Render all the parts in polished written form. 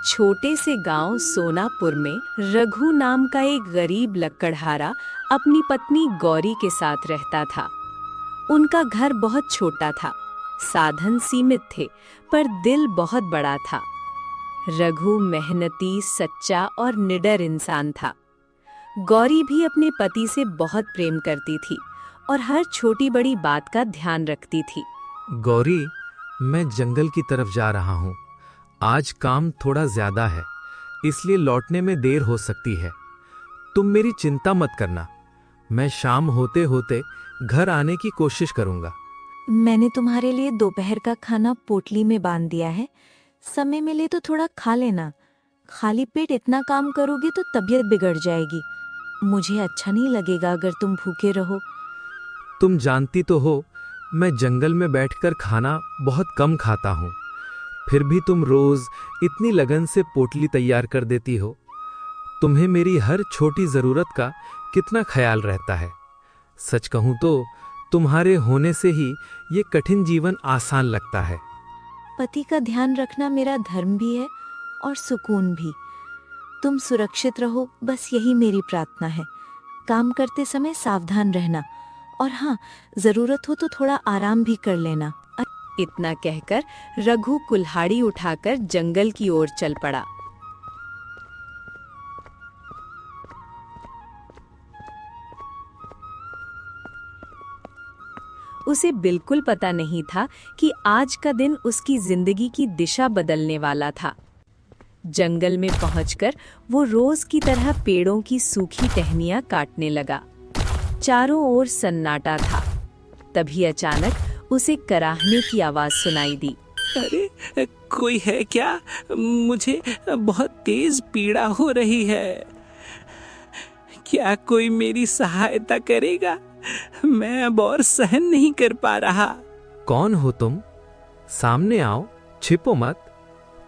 छोटे से गांव सोनापुर में रघु नाम का एक गरीब लकड़हारा अपनी पत्नी गौरी के साथ रहता था। उनका घर बहुत छोटा था, साधन सीमित थे, पर दिल बहुत बड़ा था। रघु मेहनती, सच्चा और निडर इंसान था। गौरी भी अपने पति से बहुत प्रेम करती थी और हर छोटी बड़ी बात का ध्यान रखती थी। गौरी, मैं जंगल की तरफ जा रहा हूँ। आज काम थोड़ा ज्यादा है, इसलिए लौटने में देर हो सकती है। तुम मेरी चिंता मत करना, मैं शाम होते होते घर आने की कोशिश करूंगा। मैंने तुम्हारे लिए दोपहर का खाना पोटली में बांध दिया है। समय मिले तो थोड़ा खा लेना। खाली पेट इतना काम करोगी तो तबीयत बिगड़ जाएगी। मुझे अच्छा नहीं लगेगा अगर तुम भूखे रहो। तुम जानती तो हो, मैं जंगल में बैठकर खाना बहुत कम खाता हूँ। फिर भी तुम रोज इतनी लगन से पोटली तैयार कर देती हो। तुम्हें मेरी हर छोटी जरूरत का कितना ख्याल रहता है। सच कहूं तो तुम्हारे होने से ही ये कठिन जीवन आसान लगता है। पति का ध्यान रखना मेरा धर्म भी है और सुकून भी। तुम सुरक्षित रहो, बस यही मेरी प्रार्थना है। काम करते समय सावधान रहना और हाँ, जरूरत हो तो थोड़ा आराम भी कर लेना। इतना कहकर रघु कुल्हाड़ी उठाकर जंगल की ओर चल पड़ा। उसे बिल्कुल पता नहीं था कि आज का दिन उसकी जिंदगी की दिशा बदलने वाला था। जंगल में पहुंचकर वो रोज की तरह पेड़ों की सूखी टहनियां काटने लगा। चारों ओर सन्नाटा था। तभी अचानक उसे कराहने की आवाज सुनाई दी। अरे, कोई है क्या? मुझे बहुत तेज पीड़ा हो रही है। क्या कोई मेरी सहायता करेगा? मैं अब और सहन नहीं कर पा रहा। कौन हो तुम? सामने आओ, छिपो मत।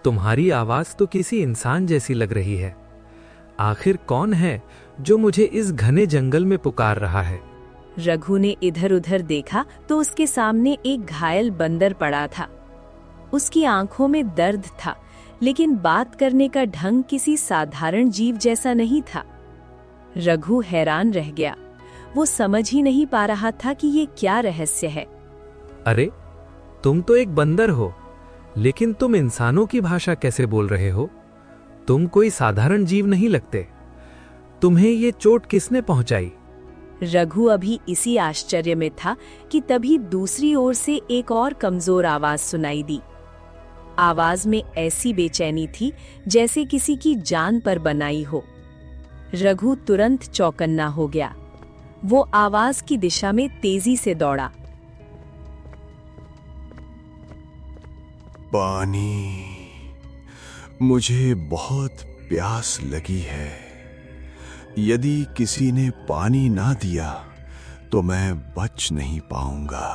तुम्हारी आवाज तो किसी इंसान जैसी लग रही है। आखिर कौन है जो मुझे इस घने जंगल में पुकार रहा है? रघु ने इधर उधर देखा तो उसके सामने एक घायल बंदर पड़ा था। उसकी आंखों में दर्द था, लेकिन बात करने का ढंग किसी साधारण जीव जैसा नहीं था। रघु हैरान रह गया। वो समझ ही नहीं पा रहा था कि ये क्या रहस्य है। अरे, तुम तो एक बंदर हो, लेकिन तुम इंसानों की भाषा कैसे बोल रहे हो? तुम कोई साधारण जीव नहीं लगते। तुम्हें ये चोट किसने पहुंचाई? रघु अभी इसी आश्चर्य में था कि तभी दूसरी ओर से एक और कमजोर आवाज सुनाई दी। आवाज में ऐसी बेचैनी थी जैसे किसी की जान पर बनाई हो। रघु तुरंत चौकन्ना हो गया। वो आवाज की दिशा में तेजी से दौड़ा। पानी, मुझे बहुत प्यास लगी है। यदि किसी ने पानी ना दिया तो मैं बच नहीं पाऊंगा।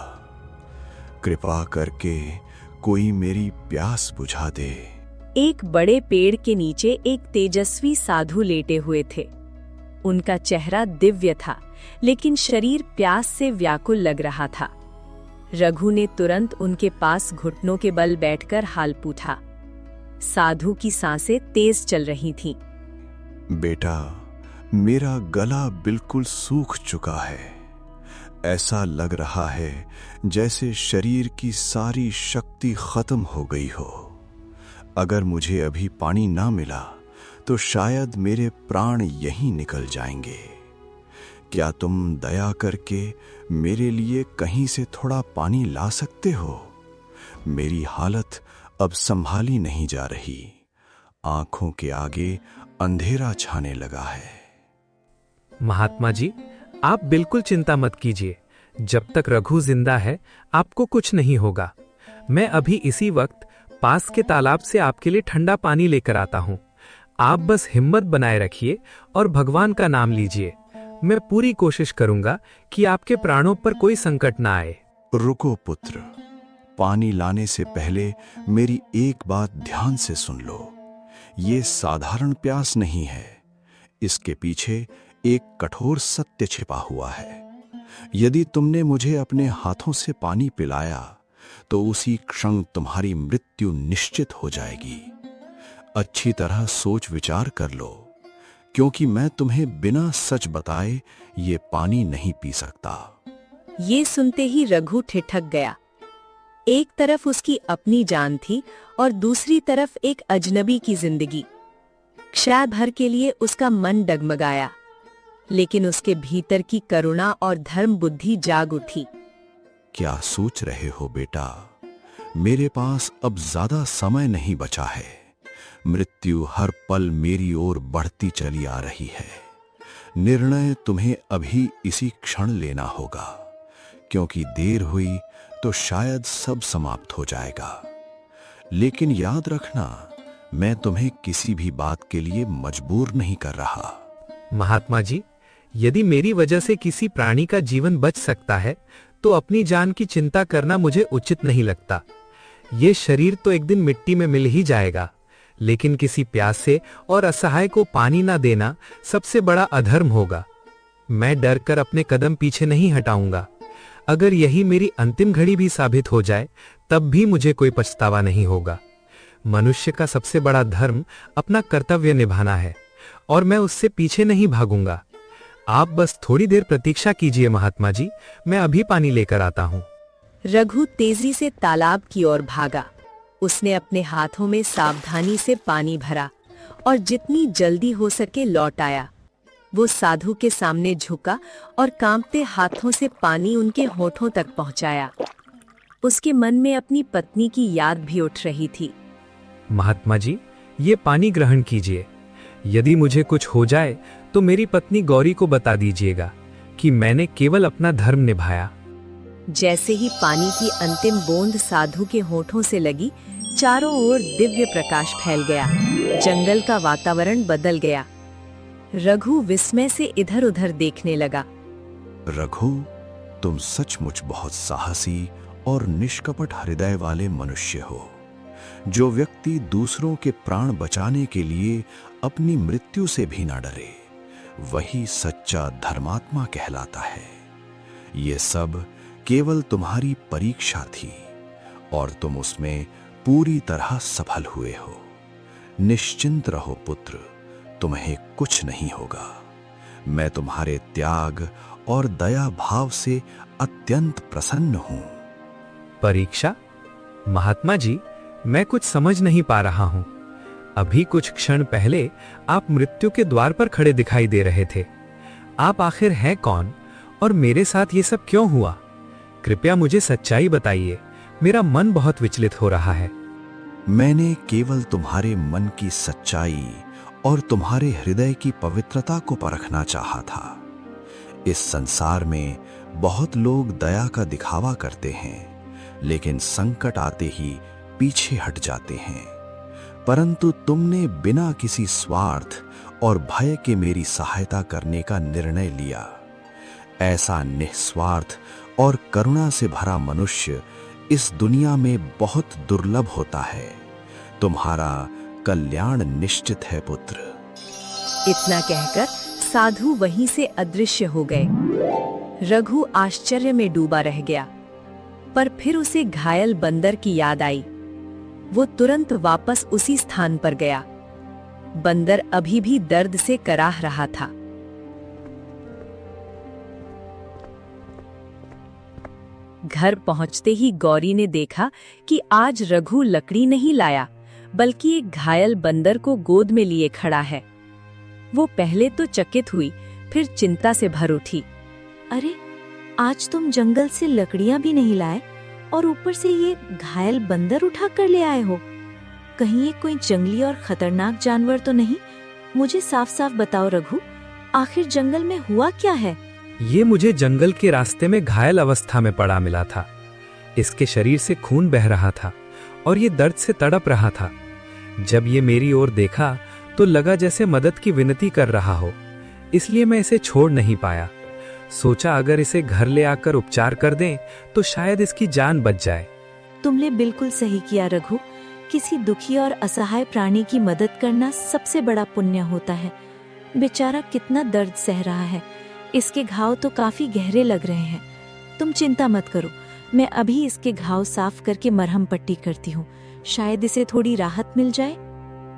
कृपा करके कोई मेरी प्यास बुझा दे। एक बड़े पेड़ के नीचे एक तेजस्वी साधु लेटे हुए थे। उनका चेहरा दिव्य था, लेकिन शरीर प्यास से व्याकुल लग रहा था। रघु ने तुरंत उनके पास घुटनों के बल बैठकर हाल पूछा। साधु की सांसें तेज चल रही थीं। बेटा, मेरा गला बिल्कुल सूख चुका है। ऐसा लग रहा है जैसे शरीर की सारी शक्ति खत्म हो गई हो। अगर मुझे अभी पानी ना मिला तो शायद मेरे प्राण यहीं निकल जाएंगे। क्या तुम दया करके मेरे लिए कहीं से थोड़ा पानी ला सकते हो? मेरी हालत अब संभाली नहीं जा रही। आंखों के आगे अंधेरा छाने लगा है। महात्मा जी, आप बिल्कुल चिंता मत कीजिए। जब तक रघु जिंदा है, आपको कुछ नहीं होगा। मैं अभी इसी वक्त पास के तालाब से आपके लिए ठंडा पानी लेकर आता हूँ। आप बस हिम्मत बनाए रखिए और भगवान का नाम लीजिए। मैं पूरी कोशिश करूंगा कि आपके प्राणों पर कोई संकट ना आए। रुको पुत्र, पानी लाने से पहले मेरी एक बात ध्यान से सुन लो। ये साधारण प्यास नहीं है, इसके पीछे एक कठोर सत्य छिपा हुआ है। यदि तुमने मुझे अपने हाथों से पानी पिलाया तो उसी क्षण तुम्हारी मृत्यु निश्चित हो जाएगी। अच्छी तरह सोच विचार कर लो, क्योंकि मैं तुम्हें बिना सच बताए ये पानी नहीं पी सकता। ये सुनते ही रघु ठिठक गया। एक तरफ उसकी अपनी जान थी और दूसरी तरफ एक अजनबी की जिंदगी। क्षण भर के लिए उसका मन डगमगाया, लेकिन उसके भीतर की करुणा और धर्म बुद्धि जाग उठी। क्या सोच रहे हो बेटा? मेरे पास अब ज्यादा समय नहीं बचा है। मृत्यु हर पल मेरी ओर बढ़ती चली आ रही है। निर्णय तुम्हें अभी इसी क्षण लेना होगा, क्योंकि देर हुई तो शायद सब समाप्त हो जाएगा। लेकिन याद रखना, मैं तुम्हें किसी भी बात के लिए मजबूर नहीं कर रहा। महात्मा जी, यदि मेरी वजह से किसी प्राणी का जीवन बच सकता है तो अपनी जान की चिंता करना मुझे उचित नहीं लगता। ये शरीर तो एक दिन मिट्टी में मिल ही जाएगा, लेकिन किसी प्यासे और असहाय को पानी ना देना सबसे बड़ा अधर्म होगा। मैं डर कर अपने कदम पीछे नहीं हटाऊंगा। अगर यही मेरी अंतिम घड़ी भी साबित हो जाए तब भी मुझे कोई पछतावा नहीं होगा। मनुष्य का सबसे बड़ा धर्म अपना कर्तव्य निभाना है और मैं उससे पीछे नहीं भागूंगा। आप बस थोड़ी देर प्रतीक्षा कीजिए महात्मा जी, मैं अभी पानी लेकर आता हूँ। रघु तेजी से तालाब की ओर भागा। उसने अपने हाथों में सावधानी से पानी भरा और जितनी जल्दी हो सके लौट आया। वो साधु के सामने झुका और कांपते हाथों से पानी उनके होठों तक पहुंचाया। उसके मन में अपनी पत्नी की याद भी उठ रही थी। महात्मा जी, ये पानी ग्रहण कीजिए। यदि मुझे कुछ हो जाए तो मेरी पत्नी गौरी को बता दीजिएगा कि मैंने केवल अपना धर्म निभाया। जैसे ही पानी की अंतिम बूंद साधु के होठों से लगी, चारों ओर दिव्य प्रकाश फैल गया। जंगल का वातावरण बदल गया। रघु विस्मय से इधर-उधर देखने लगा। रघु, तुम सचमुच बहुत साहसी और निष्कपट हृदय वाले मनुष्य हो। जो व्यक्ति दूसरों के प्राण बचाने के लिए अपनी मृत्यु से भी न डरे, वही सच्चा धर्मात्मा कहलाता है। ये सब केवल तुम्हारी परीक्षा थी और तुम उसमें पूरी तरह सफल हुए हो। निश्चिंत रहो पुत्र, तुम्हें कुछ नहीं होगा। मैं तुम्हारे त्याग और दया भाव से अत्यंत प्रसन्न हूं। परीक्षा? महात्मा जी, मैं कुछ समझ नहीं पा रहा हूं। अभी कुछ क्षण पहले आप मृत्यु के द्वार पर खड़े दिखाई दे रहे थे। आप आखिर हैं कौन और मेरे साथ ये सब क्यों हुआ? कृपया मुझे सच्चाई बताइए, मेरा मन बहुत विचलित हो रहा है। मैंने केवल तुम्हारे मन की सच्चाई और तुम्हारे हृदय की पवित्रता को परखना चाहा था। इस संसार में बहुत लोग दया का दिखावा करते हैं, लेकिन संकट आते ही पीछे हट जाते हैं। परंतु तुमने बिना किसी स्वार्थ और भय के मेरी सहायता करने का निर्णय लिया। ऐसा निस्वार्थ और करुणा से भरा मनुष्य इस दुनिया में बहुत दुर्लभ होता है। तुम्हारा कल्याण निश्चित है पुत्र। इतना कहकर साधु वहीं से अदृश्य हो गए। रघु आश्चर्य में डूबा रह गया, पर फिर उसे घायल बंदर की याद आई। वो तुरंत वापस उसी स्थान पर गया। बंदर अभी भी दर्द से कराह रहा था। घर पहुंचते ही गौरी ने देखा कि आज रघु लकड़ी नहीं लाया, बल्कि एक घायल बंदर को गोद में लिए खड़ा है। वो पहले तो चकित हुई, फिर चिंता से भर उठी। अरे, आज तुम जंगल से लकड़ियां भी नहीं लाए और ऊपर से ये घायल बंदर उठा कर ले आए हो। कहीं ये कोई जंगली और खतरनाक जानवर तो नहीं? मुझे साफ साफ बताओ रघु, आखिर जंगल में हुआ क्या है? ये मुझे जंगल के रास्ते में घायल अवस्था में पड़ा मिला था। इसके शरीर से खून बह रहा था और ये दर्द से तड़प रहा था। जब ये मेरी ओर देखा तो लगा जैसे मदद की विनती कर रहा हो, इसलिए मैं इसे छोड़ नहीं पाया। सोचा अगर इसे घर ले आकर उपचार कर दें तो शायद इसकी जान बच जाए। तुमने बिल्कुल सही किया रघु। किसी दुखी और असहाय प्राणी की मदद करना सबसे बड़ा पुण्य होता है। बेचारा कितना दर्द सह रहा है। इसके घाव तो काफी गहरे लग रहे हैं। तुम चिंता मत करो, मैं अभी इसके घाव साफ करके मरहम पट्टी करती हूँ। शायद इसे थोड़ी राहत मिल जाए।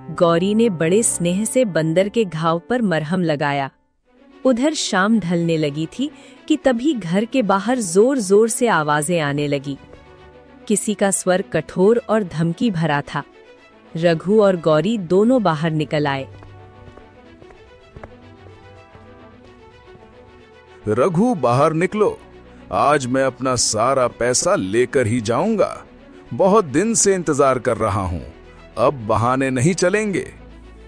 गौरी ने बड़े स्नेह से बंदर के घाव पर मरहम लगाया। उधर शाम ढलने लगी थी कि तभी घर के बाहर जोर जोर से आवाजें आने लगी। किसी का स्वर कठोर और धमकी भरा था। रघु और गौरी दोनों बाहर निकल आए। रघु, बाहर निकलो। आज मैं अपना सारा पैसा लेकर ही जाऊंगा। बहुत दिन से इंतजार कर रहा हूं। अब बहाने नहीं चलेंगे।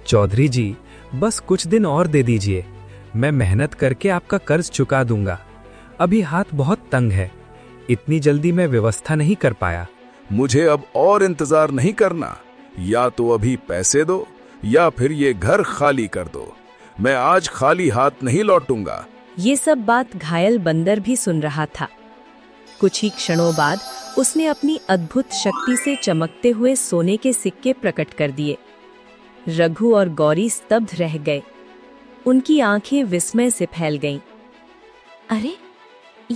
चौधरी जी, बस कुछ दिन और दे दीजिए। मैं मेहनत करके आपका कर्ज चुका दूंगा। अभी हाथ बहुत तंग है, इतनी जल्दी मैं व्यवस्था नहीं कर पाया। मुझे अब और इंतजार नहीं करना। या तो अभी पैसे दो या फिर ये घर खाली कर दो। मैं आज खाली हाथ नहीं लौटूंगा। ये सब बात घायल बंदर भी सुन रहा था। कुछ ही क्षणों बाद उसने अपनी अद्भुत शक्ति से चमकते हुए सोने के सिक्के प्रकट कर दिए। रघु और गौरी स्तब्ध रह गए। उनकी आंखें विस्मय से फैल गईं। अरे,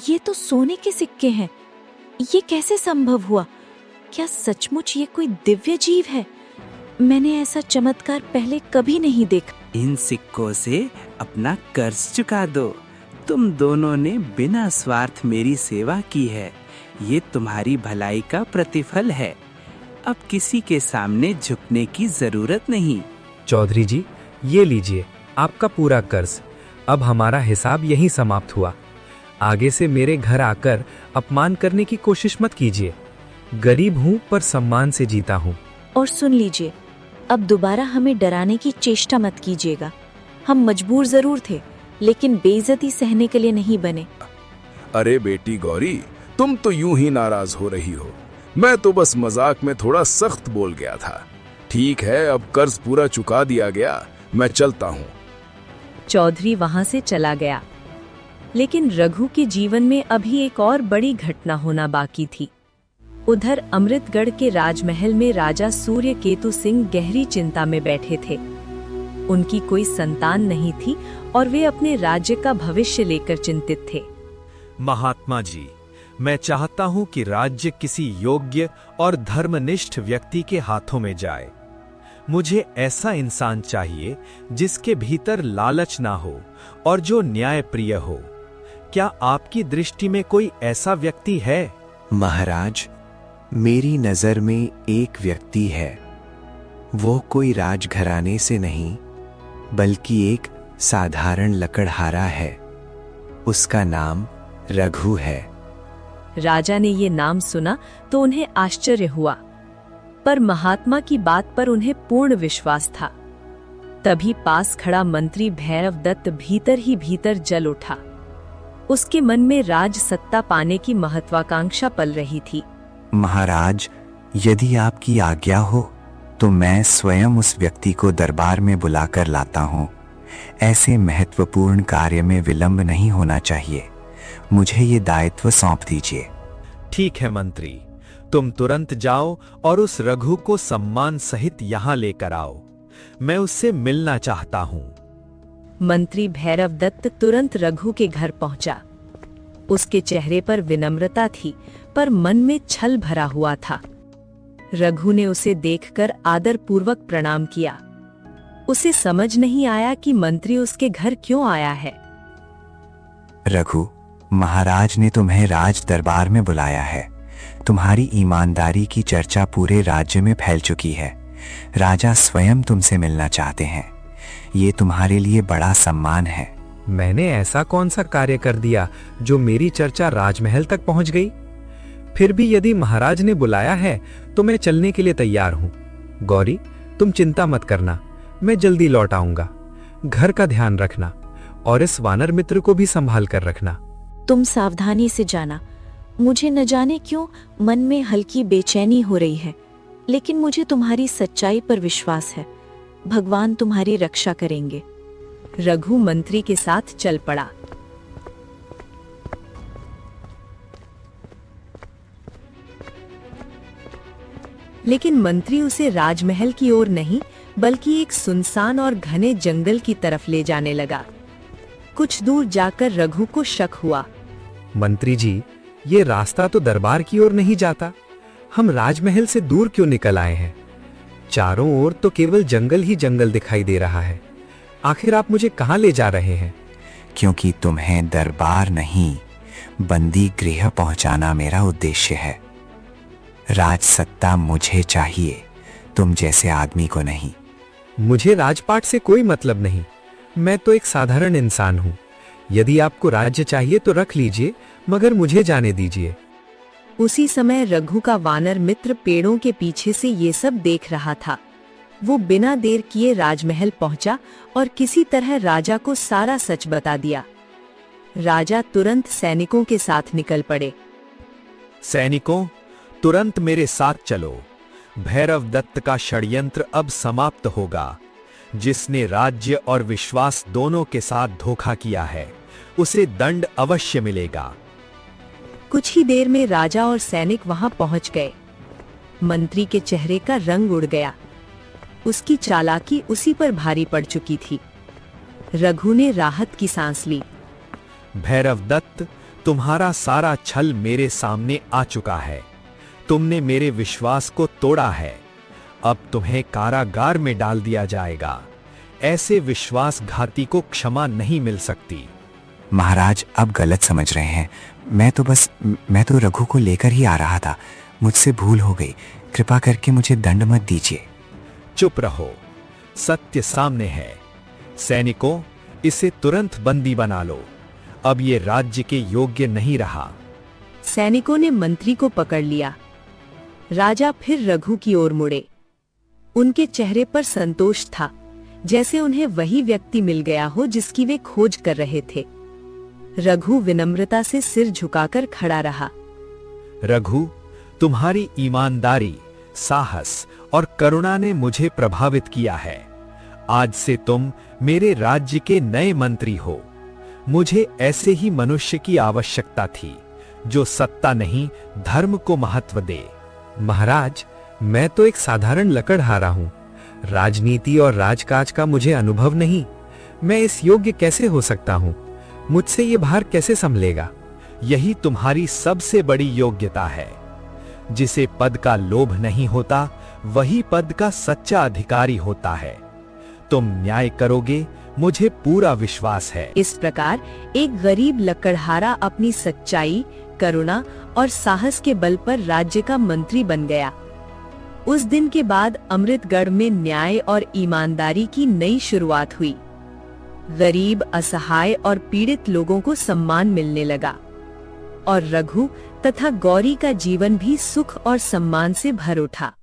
ये तो सोने के सिक्के हैं। ये कैसे संभव हुआ? क्या सचमुच ये कोई दिव्य जीव है? मैंने ऐसा चमत्कार पहले कभी नहीं देखा। इन सिक्कों से अपना कर्ज चुका दो। तुम दोनों ने बिना स्वार्थ मेरी सेवा की है। ये तुम्हारी भलाई का प्रतिफल है। अब किसी के सामने झुकने की जरूरत नहीं। चौधरी जी, ये लीजिए आपका पूरा कर्ज। अब हमारा हिसाब यहीं समाप्त हुआ। आगे से मेरे घर आकर अपमान करने की कोशिश मत कीजिए। गरीब हूँ पर सम्मान से जीता हूँ। और सुन लीजिए, अब दोबारा हमें डराने की चेष्टा मत कीजिएगा। हम मजबूर जरूर थे, लेकिन बेइज्जती सहने के लिए नहीं बने। अरे बेटी गौरी, तुम तो यूं ही नाराज हो रही हो। मैं तो बस मजाक में थोड़ा सख्त बोल गया था। ठीक है, अब कर्ज पूरा चुका दिया गया। मैं चलता हूँ। चौधरी वहां से चला गया। लेकिन रघु के जीवन में अभी एक और बड़ी घटना होना बाकी थी। उधर अमृतगढ़ के राजमहल में राजा सूर्यकेतु सिंह गहरी चिंता में बैठे थे। उनकी कोई संतान नहीं थी और वे अपने राज्य का भविष्य लेकर चिंतित थे। महात्मा जी, मैं चाहता हूं कि राज्य किसी योग्य और धर्मनिष्ठ व्यक्ति के हाथों में जाए। मुझे ऐसा इंसान चाहिए जिसके भीतर लालच ना हो और जो न्यायप्रिय हो। क्या आपकी दृष्टि में कोई ऐसा व्यक्ति है? महाराज, मेरी नजर में एक व्यक्ति है। वो कोई राजघराने से नहीं, बल्कि एक साधारण लकड़हारा है। उसका नाम रघु है। राजा ने ये नाम सुना तो उन्हें आश्चर्य हुआ, पर महात्मा की बात पर उन्हें पूर्ण विश्वास था। तभी पास खड़ा मंत्री भैरव दत्त भीतर ही भीतर जल उठा। उसके मन में राज सत्ता पाने की महत्वाकांक्षा पल रही थी। महाराज, यदि आपकी आज्ञा हो तो मैं स्वयं उस व्यक्ति को दरबार में बुलाकर लाता हूँ। ऐसे महत्वपूर्ण कार्य में विलंब नहीं होना चाहिए। मुझे ये दायित्व सौंप दीजिए। ठीक है मंत्री, तुम तुरंत जाओ और उस रघु को सम्मान सहित यहाँ लेकर आओ। मैं उससे मिलना चाहता हूँ। मंत्री भैरव दत्त तुरंत रघु के घर पहुंचा। उसके चेहरे पर विनम्रता थी, पर मन में छल भरा हुआ था। रघु ने उसे देखकर आदरपूर्वक प्रणाम किया। उसे समझ नहीं आया कि मंत्री उसके घर क्यों आया है। रघु, महाराज ने तुम्हें राज दरबार में बुलाया है। तुम्हारी ईमानदारी की चर्चा पूरे राज्य में फैल चुकी है। राजा स्वयं तुमसे मिलना चाहते हैं। ये तुम्हारे लिए बड़ा सम्मान है। मैंने ऐसा कौन सा कार्य कर दिया जो मेरी चर्चा राजमहल तक पहुंच गई? फिर भी यदि महाराज ने बुलाया है तो मैं चलने के लिए तैयार हूं। गौरी, तुम चिंता मत करना, मैं जल्दी लौट आऊंगा। घर का ध्यान रखना और इस वानर मित्र को भी संभाल कर रखना। तुम सावधानी से जाना। मुझे न जाने क्यों मन में हल्की बेचैनी हो रही है, लेकिन मुझे तुम्हारी सच्चाई पर विश्वास है। भगवान तुम्हारी रक्षा करेंगे। रघु मंत्री के साथ चल पड़ा। लेकिन मंत्री उसे राजमहल की ओर नहीं, बल्कि एक सुनसान और घने जंगल की तरफ ले जाने लगा। कुछ दूर जाकर रघु को शक हुआ। मंत्री जी, ये रास्ता तो दरबार की ओर नहीं जाता। हम राजमहल से दूर क्यों निकल आए हैं? चारों ओर तो केवल जंगल ही जंगल दिखाई दे रहा है। आखिर आप मुझे कहाँ ले जा रहे हैं? क्योंकि तुम्हें दरबार नहीं, बंदी गृह पहुंचाना मेरा उद्देश्य है। राज सत्ता मुझे चाहिए, तुम जैसे आदमी को नहीं। मुझे राजपाट से कोई मतलब नहीं। मैं तो एक साधारण इंसान हूं। यदि आपको राज्य चाहिए तो रख लीजिए, मगर मुझे जाने दीजिए। उसी समय रघु का वानर मित्र पेड़ों के पीछे से ये सब देख रहा था। वो बिना देर किए राजमहल पहुंचा और किसी तरह राजा को सारा सच बता दिया। राजा तुरंत सैनिकों के साथ निकल पड़े। सैनिकों, तुरंत मेरे साथ चलो। भैरव दत्त का षड्यंत्र अब समाप्त होगा। जिसने राज्य और विश्वास दोनों के साथ धोखा किया है, उसे दंड अवश्य मिलेगा। कुछ ही देर में राजा और सैनिक वहां पहुंच गए। मंत्री के चेहरे का रंग उड़ गया। उसकी चालाकी उसी पर भारी पड़ चुकी थी। रघु ने राहत की सांस ली। भैरव दत्त, तुम्हारा सारा छल मेरे सामने आ चुका है। तुमने मेरे विश्वास को तोड़ा है। अब तुम्हें कारागार में डाल दिया जाएगा। ऐसे विश्वासघाती को क्षमा नहीं मिल सकती। महाराज, अब गलत समझ रहे हैं। मैं तो रघु को लेकर ही आ रहा था। मुझसे भूल हो गई। कृपा करके मुझे दंड मत दीजिए। चुप रहो, सत्य सामने है। सैनिकों, इसे तुरंत बंदी बना लो। अब ये राज्य के योग्य नहीं रहा। सैनिकों ने मंत्री को पकड़ लिया। राजा फिर रघु की ओर मुड़े। उनके चेहरे पर संतोष था, जैसे उन्हें वही व्यक्ति मिल गया हो जिसकी वे खोज कर रहे थे। रघु विनम्रता से सिर झुकाकर खड़ा रहा। रघु, तुम्हारी ईमानदारी, साहस और करुणा ने मुझे प्रभावित किया है। आज से तुम मेरे राज्य के नए मंत्री हो। मुझे ऐसे ही मनुष्य की आवश्यकता थी, जो सत्ता नहीं, धर्म को महत्व दे। महाराज, मैं तो एक साधारण लकड़हारा हूं। राजनीति और राजकाज का मुझे अनुभव नहीं। मैं इस योग्य कैसे हो सकता हूं? मुझसे ये भार कैसे संभलेगा? यही तुम्हारी सबसे बड़ी योग्यता है। जिसे पद का लोभ नहीं होता, वही पद का सच्चा अधिकारी होता है। तुम न्याय करोगे, मुझे पूरा विश्वास है। इस प्रकार एक गरीब लकड़हारा अपनी सच्चाई, करुणा और साहस के बल पर राज्य का मंत्री बन गया। उस दिन के बाद अमृतगढ़ में न्याय और ईमानदारी की नई शुरुआत हुई। गरीब, असहाय और पीड़ित लोगों को सम्मान मिलने लगा और रघु तथा गौरी का जीवन भी सुख और सम्मान से भर उठा।